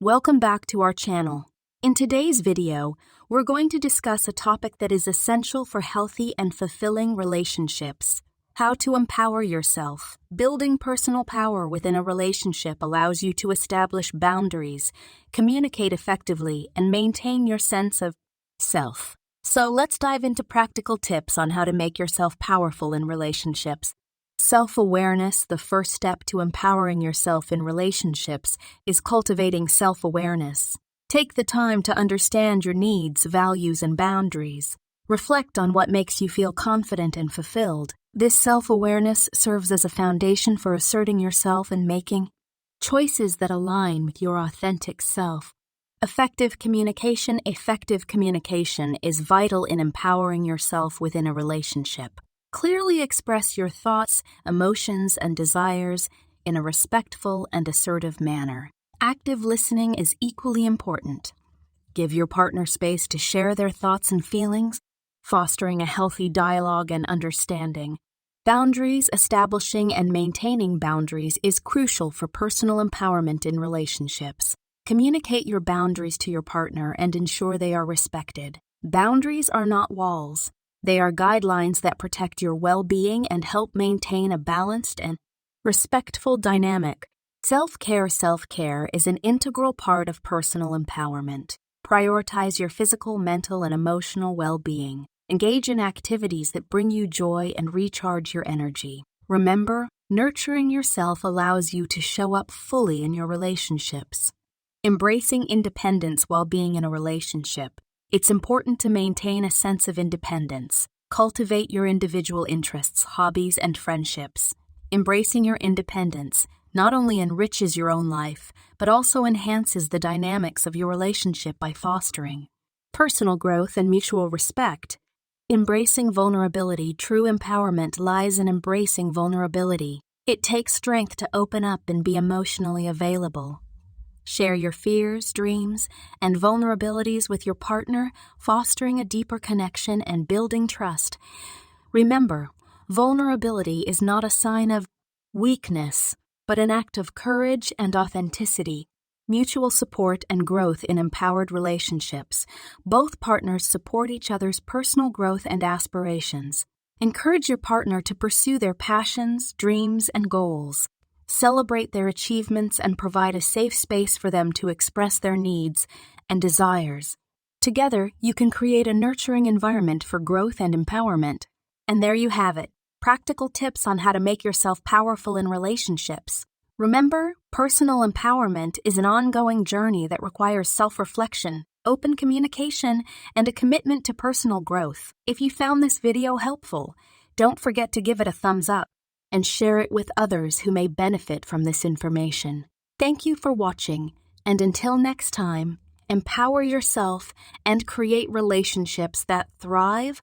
Welcome back to our channel. In today's video, we're going to discuss a topic that is essential for healthy and fulfilling relationships: how to empower yourself. Building personal power within a relationship allows you to establish boundaries, communicate effectively, and maintain your sense of self. So let's dive into practical tips on how to make yourself powerful in relationships. Self-awareness. The first step to empowering yourself in relationships is cultivating self-awareness. Take the time to understand your needs, values, and boundaries. Reflect on what makes you feel confident and fulfilled. This self-awareness serves as a foundation for asserting yourself and making choices that align with your authentic self. Effective communication. Effective communication is vital in empowering yourself within a relationship. Clearly express your thoughts, emotions, and desires in a respectful and assertive manner. Active listening is equally important. Give your partner space to share their thoughts and feelings, fostering a healthy dialogue and understanding. Boundaries. Establishing and maintaining boundaries is crucial for personal empowerment in relationships. Communicate your boundaries to your partner and ensure they are respected. Boundaries are not walls. They are guidelines that protect your well-being and help maintain a balanced and respectful dynamic. Self-care. Self-care is an integral part of personal empowerment. Prioritize your physical, mental, and emotional well-being. Engage in activities that bring you joy and recharge your energy. Remember, nurturing yourself allows you to show up fully in your relationships. Embracing independence while being in a relationship. It's important to maintain a sense of independence. Cultivate your individual interests, hobbies, and friendships. Embracing your independence not only enriches your own life, but also enhances the dynamics of your relationship by fostering personal growth and mutual respect. Embracing vulnerability. True empowerment lies in embracing vulnerability. It takes strength to open up and be emotionally available. Share your fears, dreams, and vulnerabilities with your partner, fostering a deeper connection and building trust. Remember, vulnerability is not a sign of weakness, but an act of courage and authenticity. Mutual support and growth in empowered relationships. Both partners support each other's personal growth and aspirations. Encourage your partner to pursue their passions, dreams, and goals. Celebrate their achievements and provide a safe space for them to express their needs and desires. Together, you can create a nurturing environment for growth and empowerment. And there you have it, practical tips on how to make yourself powerful in relationships. Remember, personal empowerment is an ongoing journey that requires self-reflection, open communication, and a commitment to personal growth. If you found this video helpful, don't forget to give it a thumbs up and share it with others who may benefit from this information. Thank you for watching, and until next time, empower yourself and create relationships that thrive,